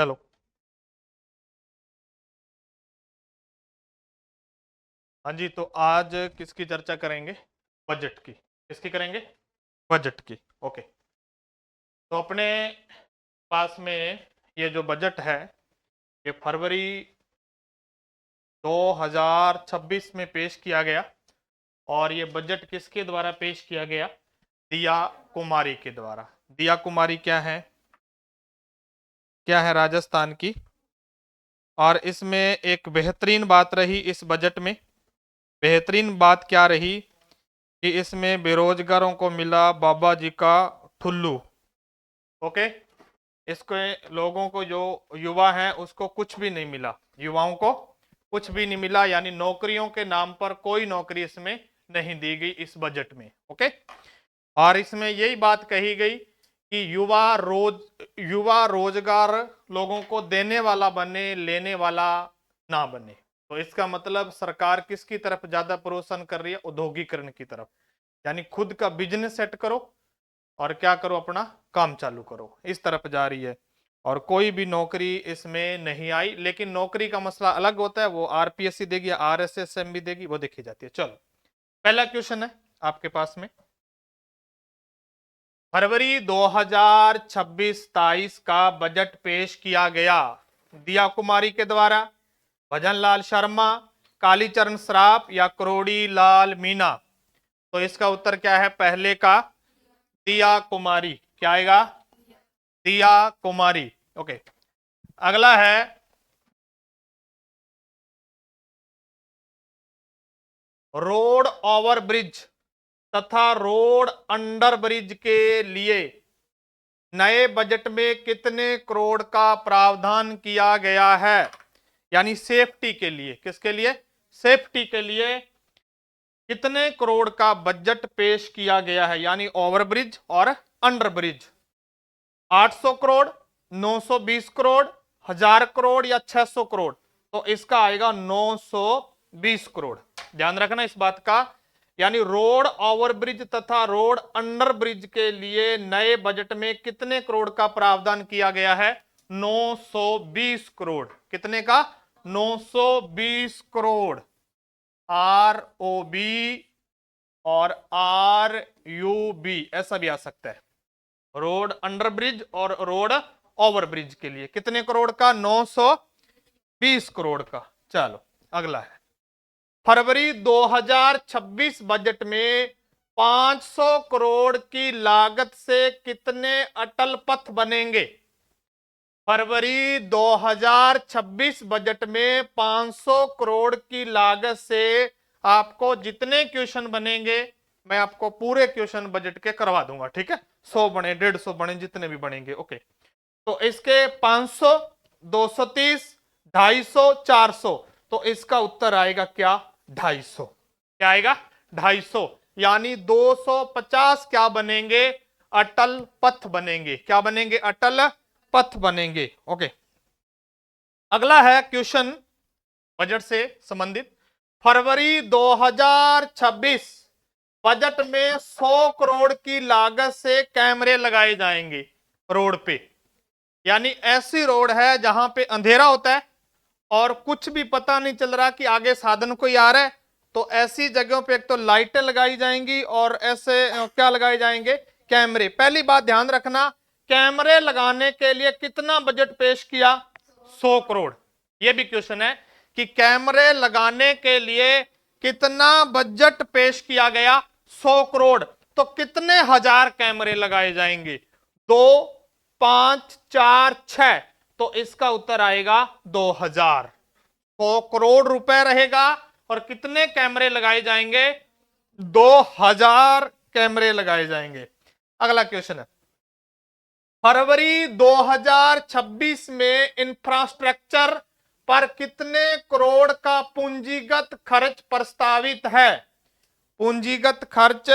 Hello. हाँ जी, तो आज किसकी चर्चा करेंगे? बजट की। किसकी करेंगे? बजट की। ओके। तो अपने पास में ये जो बजट है, ये फरवरी 2026 में पेश किया गया। और ये बजट किसके द्वारा पेश किया गया? दिया कुमारी के द्वारा। दिया कुमारी क्या है? क्या है? राजस्थान की। और इसमें एक बेहतरीन बात रही इस बजट में। बेहतरीन बात क्या रही कि इसमें बेरोजगारों को मिला बाबा जी का ठुल्लू। ओके। इसको लोगों को, जो युवा हैं, उसको कुछ भी नहीं मिला। युवाओं को कुछ भी नहीं मिला, यानी नौकरियों के नाम पर कोई नौकरी इसमें नहीं दी गई इस बजट में। ओके। और इसमें यही बात कही गई कि युवा रोजगार लोगों को देने वाला बने, लेने वाला ना बने। तो इसका मतलब सरकार किसकी तरफ ज्यादा प्रोत्साहन कर रही है? औद्योगिकरण की तरफ। यानी खुद का बिजनेस सेट करो और क्या करो, अपना काम चालू करो, इस तरफ जा रही है। और कोई भी नौकरी इसमें नहीं आई। लेकिन नौकरी का मसला अलग होता है, वो आरपीएससी देगी, आरएसएसएम भी देगी, वो देखी जाती है। चलो, पहला क्वेश्चन है आपके पास में। फरवरी 2026-27 का बजट पेश किया गया दिया कुमारी के द्वारा, भजन लाल शर्मा, कालीचरण श्राफ या करोड़ी लाल मीणा। तो इसका उत्तर क्या है? पहले का, दिया कुमारी। क्या आएगा? दिया कुमारी। ओके। अगला है रोड ओवर ब्रिज तथा रोड अंडर ब्रिज के लिए नए बजट में कितने करोड़ का प्रावधान किया गया है? यानी सेफ्टी के लिए। किसके लिए? सेफ्टी के लिए कितने करोड़ का बजट पेश किया गया है? यानी ओवरब्रिज और अंडर ब्रिज। 800 करोड़, 920 करोड़, 1000 करोड़ या 600 करोड़? तो इसका आएगा 920 करोड़। ध्यान रखना इस बात का। यानी रोड ओवरब्रिज तथा रोड अंडर ब्रिज के लिए नए बजट में कितने करोड़ का प्रावधान किया गया है? 920 करोड़। कितने का? 920 करोड़। ROB और RUB ऐसा भी आ सकता है। रोड अंडर ब्रिज और रोड ओवर ब्रिज के लिए कितने करोड़ का? 920 करोड़ का। चलो, अगला है फरवरी 2026 बजट में 500 करोड़ की लागत से कितने अटल पथ बनेंगे? फरवरी 2026 बजट में 500 करोड़ की लागत से आपको जितने क्वेश्चन बनेंगे, मैं आपको पूरे क्वेश्चन बजट के करवा दूंगा। ठीक है? 100 बने, 150 बने, जितने भी बनेंगे। ओके। तो इसके 500, 230, 250, 400। तो इसका उत्तर आएगा क्या? 250। क्या आएगा? 250। यानी 250 क्या बनेंगे? अटल पथ बनेंगे। क्या बनेंगे? अटल पथ बनेंगे। ओके। अगला है क्वेश्चन बजट से संबंधित। फरवरी 2026 बजट में 100 करोड़ की लागत से कैमरे लगाए जाएंगे रोड पे। यानी ऐसी रोड है जहां पे अंधेरा होता है और कुछ भी पता नहीं चल रहा कि आगे साधन कोई आ रहा है। तो ऐसी जगहों पे एक तो लाइटें लगाई जाएंगी और ऐसे क्या लगाए जाएंगे? कैमरे। पहली बात ध्यान रखना, कैमरे लगाने के लिए कितना बजट पेश किया? 100 करोड़। यह भी क्वेश्चन है कि कैमरे लगाने के लिए कितना बजट पेश किया गया? 100 करोड़। तो कितने हजार कैमरे लगाए जाएंगे? 2, 5, 4, 6। तो इसका उत्तर आएगा 2000। 100 करोड़ रुपए रहेगा और कितने कैमरे लगाए जाएंगे? 2000 कैमरे लगाए जाएंगे। अगला क्वेश्चन है फरवरी 2026 में इंफ्रास्ट्रक्चर पर कितने करोड़ का पूंजीगत खर्च प्रस्तावित है? पूंजीगत खर्च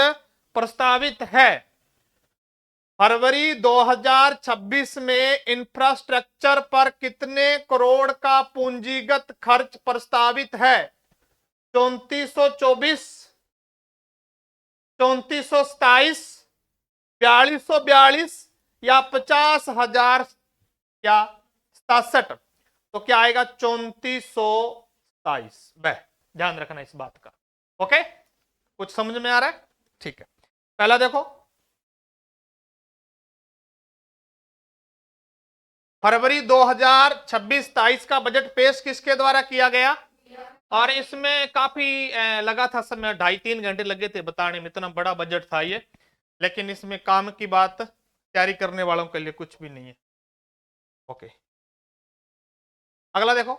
प्रस्तावित है। फरवरी 2026 में इंफ्रास्ट्रक्चर पर कितने करोड़ का पूंजीगत खर्च प्रस्तावित है? 3424, 3427, 4242 या 50,000 या 67, तो क्या आएगा 3427। वह ध्यान रखना इस बात का। ओके, कुछ समझ में आ रहा है? ठीक है, पहला देखो, फरवरी 2026-23 का बजट पेश किसके द्वारा किया गया? और इसमें काफी लगा था समय, 2.5-3 घंटे लगे थे बताने में, इतना बड़ा बजट था ये। लेकिन इसमें काम की बात तैयारी करने वालों के लिए कुछ भी नहीं है। ओके, अगला देखो,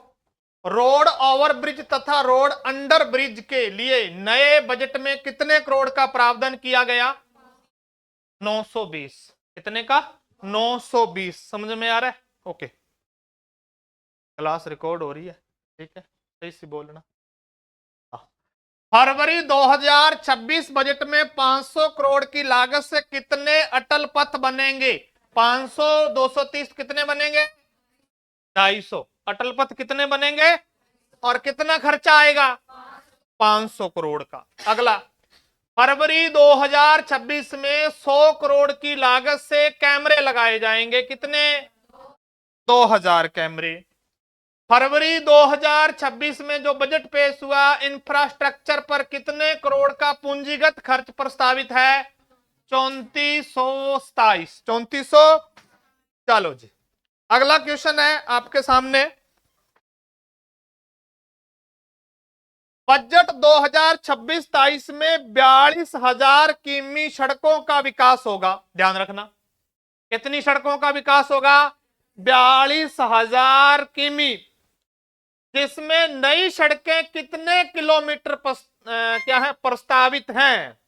रोड ओवर ब्रिज तथा रोड अंडर ब्रिज के लिए नए बजट में कितने करोड़ का प्रावधान किया गया? 920। कितने का? 920। समझ में आ रहा है? ओके, क्लास रिकॉर्ड हो रही है, ठीक है, सही से बोलना। फरवरी 2026 बजट में 500 करोड़ की लागत से कितने अटल पथ बनेंगे? 500, 230 कितने बनेंगे? 250। अटल पथ कितने बनेंगे और कितना खर्चा आएगा? 500 करोड़ का। अगला, फरवरी 2026 में 100 करोड़ की लागत से कैमरे लगाए जाएंगे। कितने? 2000 कैमरे। फरवरी 2026 में जो बजट पेश हुआ, इंफ्रास्ट्रक्चर पर कितने करोड़ का पूंजीगत खर्च प्रस्तावित है? 3427। 3400। चलो जी, अगला क्वेश्चन है आपके सामने, बजट 2026-23 में 42,000 किमी सड़कों का विकास होगा। ध्यान रखना, कितनी सड़कों का विकास होगा? 42,000 किमी, जिसमें नई सड़कें कितने किलोमीटर क्या है प्रस्तावित हैं?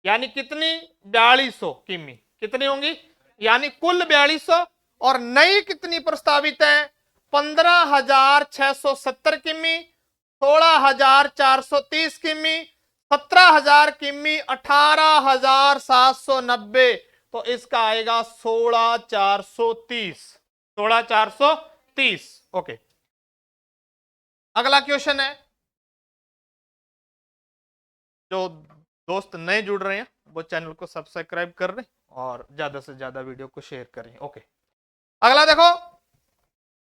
यानी कितनी? 4200 किमी। कितनी होंगी? यानी कुल 4200, और नई कितनी प्रस्तावित है? 15,670 किमी, 16,430 किमी, 17,000 किमी, 18,790। तो इसका आएगा 16,430। 16,430। ओके, अगला क्वेश्चन है, जो दोस्त नए जुड़ रहे हैं वो चैनल को सब्सक्राइब कर लें और ज्यादा से ज्यादा वीडियो को शेयर करें। ओके, अगला देखो,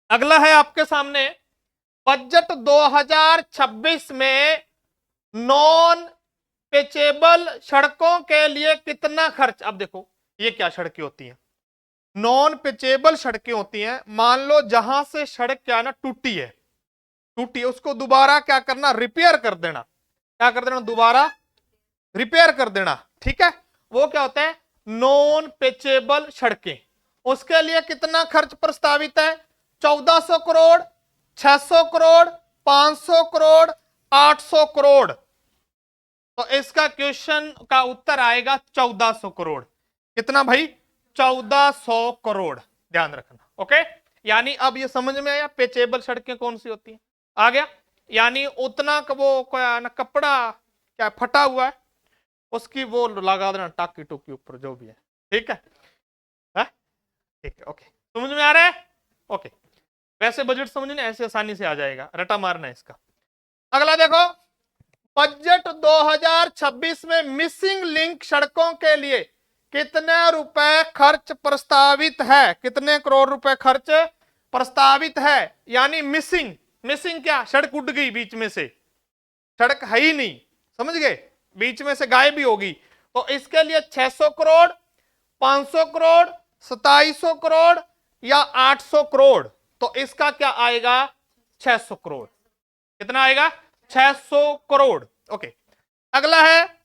अगला है आपके सामने, बजट 2026 में नॉन पेचेबल सड़कों के लिए कितना खर्च? अब देखो, ये क्या सड़कें होती हैं? नॉन पेचेबल सड़कें होती हैं, मान लो जहां से सड़क क्या ना टूटी है, उसको दोबारा क्या करना? रिपेयर कर देना। क्या कर देना? दोबारा रिपेयर कर देना। ठीक है, वो क्या होता है? नॉन पेचेबल सड़कें। उसके लिए कितना खर्च प्रस्तावित है? 1400 करोड़, 600 करोड़, 500 करोड़, 800 करोड़। तो इसका क्वेश्चन का उत्तर आएगा 1400 करोड़। कितना भाई? 1400 करोड़। ध्यान रखना। ओके, यानी अब ये समझ में आया पेचेबल सड़कें कौन सी होती हैं? आ गया, यानी उतना वो क्या ना, कपड़ा क्या फटा हुआ है उसकी वो लगा देना टाकी टूकी ऊपर, जो भी है। ठीक है, ठीक है, ओके, समझ में आ रहा है? ओके, वैसे बजट समझने ऐसे आसानी से आ जाएगा, रटा मारना है इसका। अगला देखो, बजट 2026 में मिसिंग लिंक सड़कों के लिए कितने रुपए खर्च प्रस्तावित है? कितने करोड़ रुपए खर्च प्रस्तावित है? यानी मिसिंग, मिसिंग क्या? सड़क उड़ गई बीच में से, सड़क है ही नहीं, समझ गए, बीच में से गायब भी होगी। तो इसके लिए 600 करोड़, 500 करोड़, 2700 करोड़ या 800 करोड़। तो इसका क्या आएगा? 600 करोड़। कितना आएगा? 600 करोड़। ओके, अगला है,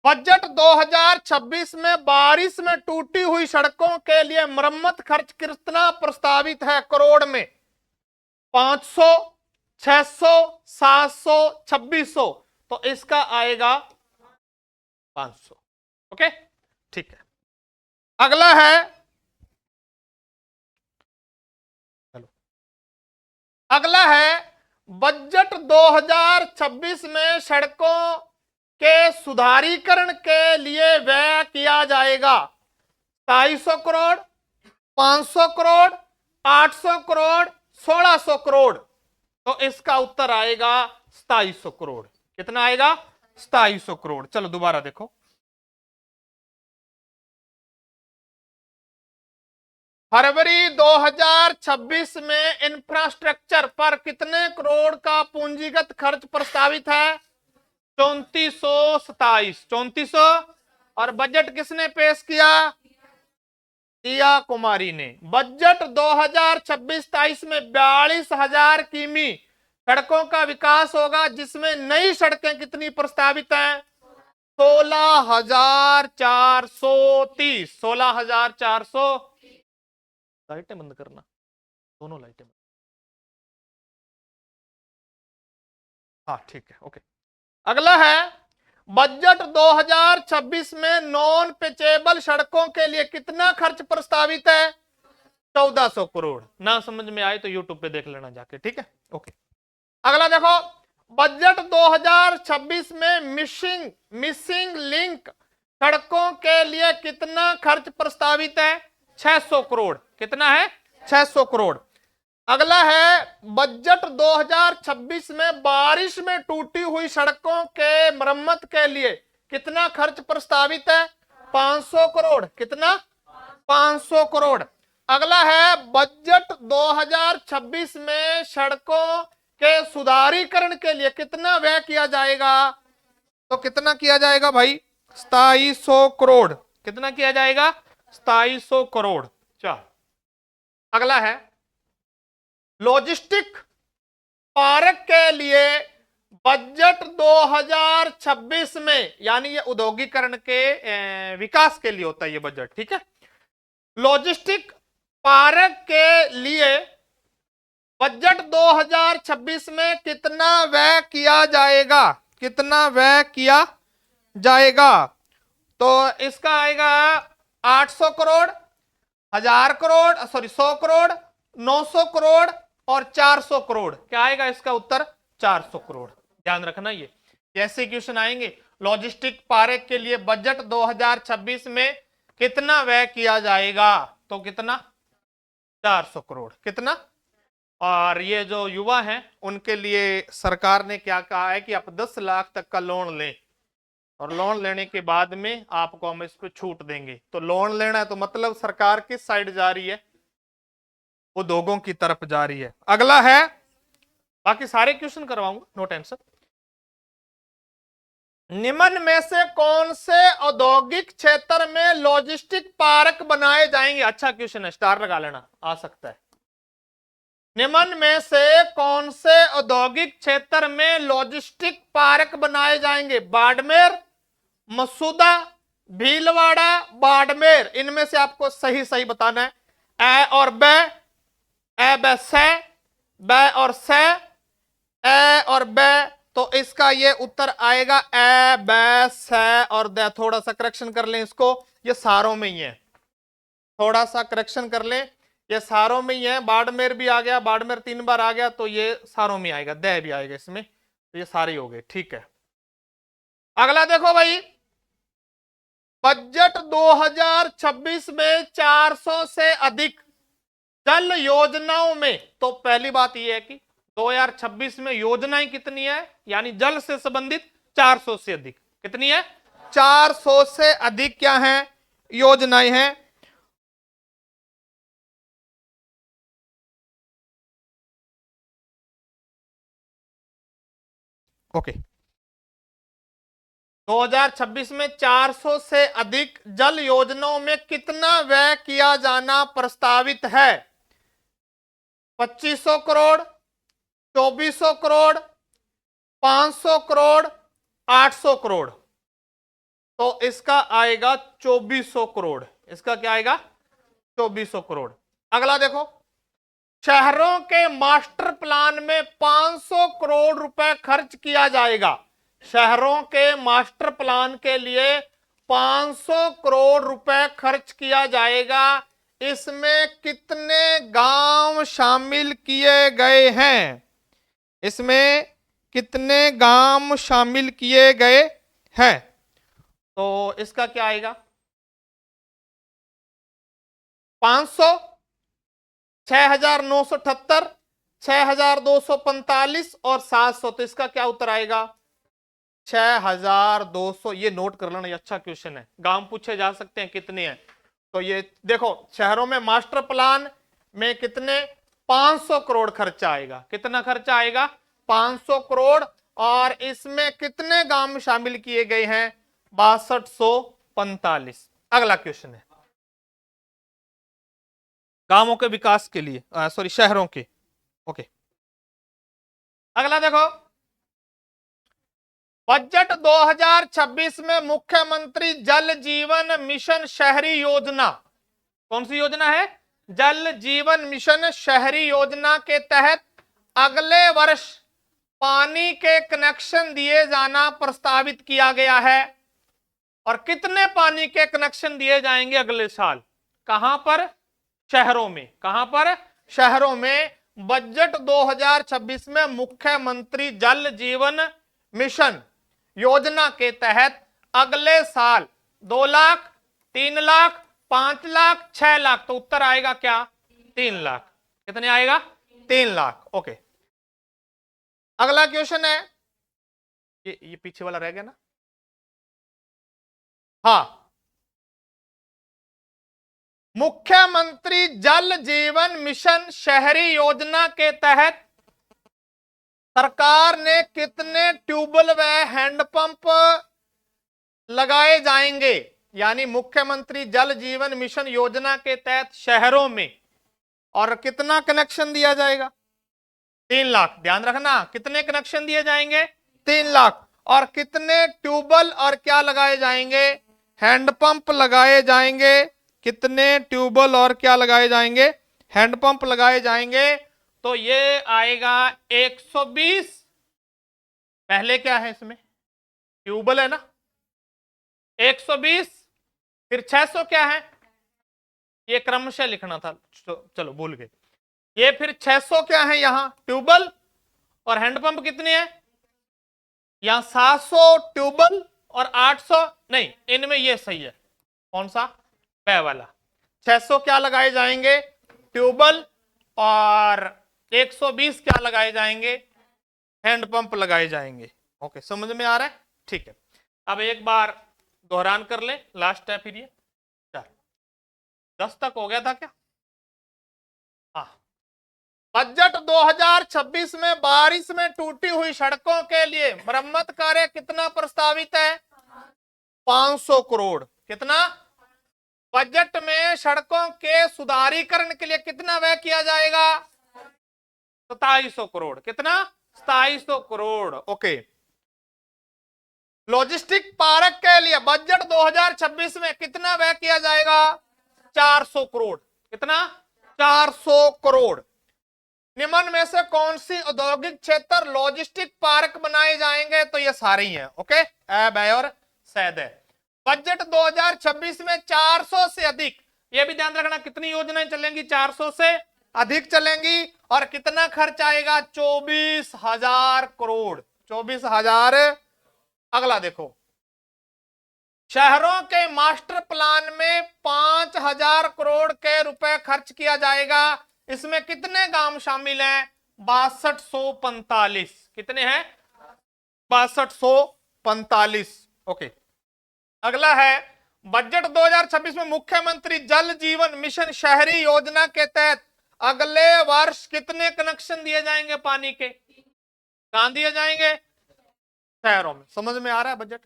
बजट 2026 में बारिश में टूटी हुई सड़कों के लिए मरम्मत खर्च कितना प्रस्तावित है करोड़ में? 500, 600, 700, 2600। तो इसका आएगा 500। ओके, ठीक है, अगला है, अगला है, बजट 2026 में सड़कों के सुधारीकरण के लिए व्यय किया जाएगा 250 करोड़, 500 करोड़, 800 करोड़, 1600 करोड़। तो इसका उत्तर आएगा 2700 करोड़। कितना आएगा? 2700 करोड़। चलो दोबारा देखो, फरवरी 2026 में इंफ्रास्ट्रक्चर पर कितने करोड़ का पूंजीगत खर्च प्रस्तावित है? 3427, 3400। और बजट किसने पेश किया? दिया कुमारी ने। बजट 2026-23 में 42,000 किमी सड़कों का विकास होगा, जिसमें नई सड़कें कितनी प्रस्तावित हैं? 16,430। 16,400। लाइटें बंद करना, दोनों लाइटें। हाँ ठीक है, ओके। अगला है, बजट 2026 में नॉन पिचेबल सड़कों के लिए कितना खर्च प्रस्तावित है? 1400 करोड़। ना समझ में आए तो यूट्यूब पे देख लेना जाके, ठीक है, ओके। अगला देखो, बजट 2026 में मिसिंग लिंक सड़कों के लिए कितना खर्च प्रस्तावित है? 600 करोड़। कितना है? 600 करोड़। अगला है, बजट 2026 में बारिश में टूटी हुई सड़कों के मरम्मत के लिए कितना खर्च प्रस्तावित है? 500 करोड़। कितना? 500 करोड़। अगला है, बजट 2026 में सड़कों के सुधारीकरण के लिए कितना व्यय किया जाएगा? तो कितना किया जाएगा भाई? 2700 करोड़। कितना किया जाएगा? 2700 करोड़। चल, अगला है, लॉजिस्टिक पार्क के लिए बजट 2026 में, यानी ये औद्योगिकरण के विकास के लिए होता है ये बजट, ठीक है। लॉजिस्टिक पार्क के लिए बजट 2026 में कितना व्यय किया जाएगा? कितना व्यय किया जाएगा? तो इसका आएगा 800 करोड़, 1000 करोड़, 100 करोड़, 900 करोड़ और 400 करोड़। क्या आएगा इसका उत्तर? 400 करोड़। ध्यान रखना, ये कैसे क्वेश्चन आएंगे। लॉजिस्टिक पार्क के लिए बजट 2026 में कितना व्यय किया जाएगा? तो कितना? 400 करोड़। कितना? और ये जो युवा हैं उनके लिए सरकार ने क्या कहा है कि आप 10 लाख तक का लोन लें, और लोन लेने के बाद में आपको हम इस पे छूट देंगे। तो लोन लेना है तो मतलब सरकार किस साइड जा रही है? उद्योगों की तरफ जा रही है। अगला है, बाकी सारे क्वेश्चन करवाऊंगा, नो टेंशन। निम्न में से कौन से औद्योगिक क्षेत्र में लॉजिस्टिक पार्क बनाए जाएंगे? अच्छा क्वेश्चन है, स्टार लगा लेना, आ सकता है। निम्न में से कौन से औद्योगिक क्षेत्र में लॉजिस्टिक पार्क बनाए जाएंगे? बाड़मेर, मसूदा, भीलवाड़ा, बाड़मेर। इनमें से आपको सही सही बताना है। ए और ब, ए ब से, ब और से, ए और ब। तो इसका ये उत्तर आएगा ए ब से और द। थोड़ा सा करेक्शन कर लें इसको, ये सारों में ही है। थोड़ा सा करेक्शन कर लें, ये सारों में ही है। बाड़मेर भी आ गया, बाड़मेर 3 बार आ गया, तो ये सारों में आएगा, द भी आएगा इसमें। तो ये सारे हो गए, ठीक है। अगला देखो भाई, बजट 2026 में 400 से अधिक जल योजनाओं में, तो पहली बात यह है कि 2026 में योजनाएं कितनी है, यानी जल से संबंधित 400 से अधिक। कितनी है? 400 से अधिक क्या है? योजनाएं हैं। ओके, 2026 में 400 से अधिक जल योजनाओं में कितना व्यय किया जाना प्रस्तावित है? 2500 करोड़, 2400 करोड़, 500 करोड़, 800 करोड़। तो इसका आएगा 2400 करोड़। इसका क्या आएगा? 2400 करोड़। अगला देखो, शहरों के मास्टर प्लान में 500 करोड़ रुपए खर्च किया जाएगा। शहरों के मास्टर प्लान के लिए 500 करोड़ रुपए खर्च किया जाएगा। इसमें कितने गांव शामिल किए गए हैं? इसमें कितने गांव शामिल किए गए हैं? तो इसका क्या आएगा? 500, 6,978, 6,245 और 700। तो इसका क्या उत्तर आएगा? 6,200। ये नोट कर लेना, ये अच्छा क्वेश्चन है। गांव पूछे जा सकते हैं कितने हैं। तो ये देखो शहरों में मास्टर प्लान में कितने 500 करोड़ खर्चा आएगा। कितना खर्चा आएगा? 500 करोड़। और इसमें कितने गांव शामिल किए गए हैं? 6245। अगला क्वेश्चन है गांवों के विकास के लिए, सॉरी शहरों के। ओके, अगला देखो बजट 2026 में मुख्यमंत्री जल जीवन मिशन शहरी योजना, कौन सी योजना है? जल जीवन मिशन शहरी योजना के तहत अगले वर्ष पानी के कनेक्शन दिए जाना प्रस्तावित किया गया है। और कितने पानी के कनेक्शन दिए जाएंगे अगले साल? कहां पर? शहरों में। कहां पर? शहरों में। बजट 2026 में मुख्यमंत्री जल जीवन मिशन योजना के तहत अगले साल 2 लाख, 3 लाख, 5 लाख, 6 लाख, तो उत्तर आएगा क्या? 3 लाख। कितने आएगा? 3 लाख। ओके, अगला क्वेश्चन है, ये पीछे वाला रह गया ना? हाँ, मुख्यमंत्री जल जीवन मिशन शहरी योजना के तहत सरकार ने कितने ट्यूबवेल व हैंडपंप लगाए जाएंगे? यानी मुख्यमंत्री जल जीवन मिशन योजना के तहत शहरों में और कितना कनेक्शन दिया जाएगा? 3 लाख। ध्यान रखना, कितने कनेक्शन दिए जाएंगे? 3 लाख। और कितने ट्यूबवेल और क्या लगाए जाएंगे? हैंडपंप लगाए जाएंगे। कितने ट्यूबवेल और क्या लगाए जाएंगे? हैंडपंप लगाए जाएंगे। तो ये आएगा 120। पहले क्या है इसमें? ट्यूबवेल है ना, 120। फिर 600 क्या है? ये क्रमशः लिखना था, चलो भूल गए। ये फिर 600 क्या है यहां? ट्यूबवेल। और हैंडपंप कितने हैं? यहां 700 ट्यूबवेल और 800 नहीं, इनमें ये सही है। कौन सा? वह वाला। 600 क्या लगाए जाएंगे? ट्यूबवेल। और 120 क्या लगाए जाएंगे? हैंडपंप लगाए जाएंगे। ओके, समझ में आ रहा है? ठीक है, अब एक बार दोहरान कर ले, लास्ट है फिर ये। 10 तक हो गया था क्या? हाँ, बजट 2026 में बारिश में टूटी हुई सड़कों के लिए मरम्मत कार्य कितना प्रस्तावित है? 500 करोड़। कितना? बजट में सड़कों के सुधारीकरण के लिए कितना व्यय किया जाएगा? 2700 करोड़। कितना? 2700 करोड़। ओके, लॉजिस्टिक पार्क के लिए बजट 2026 में कितना व्यय किया जाएगा? 400 करोड़। कितना? 400 करोड़। निम्न में से कौन सी औद्योगिक क्षेत्र लॉजिस्टिक पार्क बनाए जाएंगे? तो ये सारे ही हैं। ओके, ए, बै और सैद है। बजट 2026 में 400 से अधिक, ये भी ध्यान रखना, कितनी योजनाएं चलेंगी? 400 से अधिक चलेंगी। और कितना खर्च आएगा? 24,000 करोड़। 24,000। अगला देखो, शहरों के मास्टर प्लान में 5,000 करोड़ के रुपए खर्च किया जाएगा। इसमें कितने गांव शामिल हैं? 6245। कितने हैं? 6245। ओके, अगला है बजट 2026 में मुख्यमंत्री जल जीवन मिशन शहरी योजना के तहत अगले वर्ष कितने कनेक्शन दिए जाएंगे पानी के? कहां दिए जाएंगे? शहरों में। समझ में आ रहा है बजट?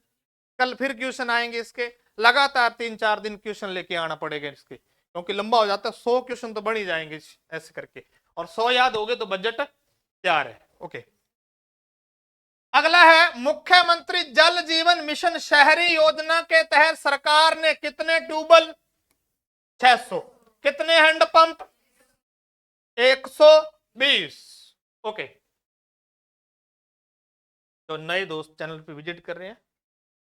कल फिर क्वेश्चन आएंगे इसके, लगातार 3-4 दिन क्वेश्चन लेके आना पड़ेगा इसके, क्योंकि लंबा हो जाता है। 100 क्वेश्चन तो बढ़ ही जाएंगे ऐसे करके, और 100 याद हो गए तो बजट तैयार है। ओके, अगला है मुख्यमंत्री जल जीवन मिशन शहरी योजना के तहत सरकार ने कितने ट्यूबवेल? 600। कितने हैंडपंप? 120। ओके, तो नए दोस्त चैनल पे विजिट कर रहे हैं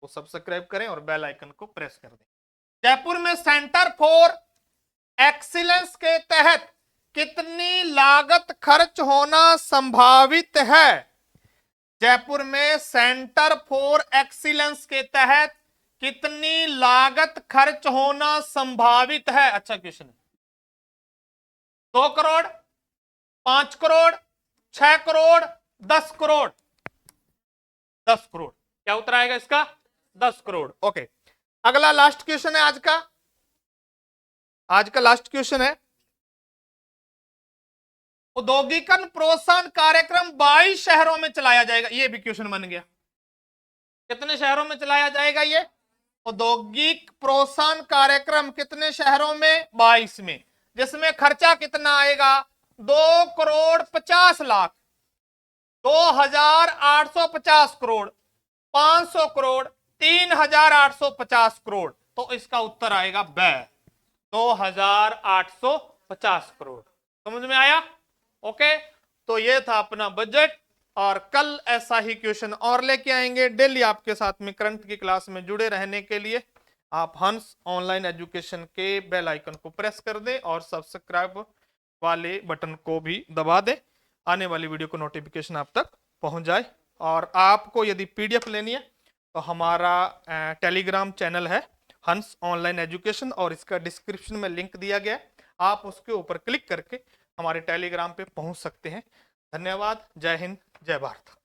वो सब्सक्राइब करें और बेल आइकन को प्रेस कर दें। जयपुर में सेंटर फॉर एक्सीलेंस के तहत कितनी लागत खर्च होना संभावित है? जयपुर में सेंटर फॉर एक्सीलेंस के तहत कितनी लागत खर्च होना संभावित है? अच्छा क्वेश्चन है। 2 करोड़, 5 करोड़, 6 करोड़, 10 करोड़? 10 करोड़। क्या उत्तर आएगा इसका? 10 करोड़। ओके, अगला लास्ट क्वेश्चन है आज का। आज का लास्ट क्वेश्चन है, औद्योगिकरण प्रोत्साहन कार्यक्रम 22 शहरों में चलाया जाएगा। ये भी क्वेश्चन बन गया। कितने शहरों में चलाया जाएगा ये औद्योगिक प्रोत्साहन कार्यक्रम? कितने शहरों में? 22 में। जिसमें खर्चा कितना आएगा? 2,50,00,000, 2,850 करोड़, 500 करोड़, 3,850 करोड़। तो इसका उत्तर आएगा ब, 2,850 करोड़। समझ में आया? ओके, तो ये था अपना बजट, और कल ऐसा ही क्वेश्चन और लेके आएंगे। डेली आपके साथ में करंट की क्लास में जुड़े रहने के लिए आप हंस ऑनलाइन एजुकेशन के बेल आइकन को प्रेस कर दें और सब्सक्राइब वाले बटन को भी दबा दें, आने वाली वीडियो को नोटिफिकेशन आप तक पहुंच जाए। और आपको यदि पीडीएफ लेनी है तो हमारा टेलीग्राम चैनल है हंस ऑनलाइन एजुकेशन, और इसका डिस्क्रिप्शन में लिंक दिया गया है, आप उसके ऊपर क्लिक करके हमारे टेलीग्राम पे पहुंच सकते हैं। धन्यवाद। जय हिंद, जय भारत।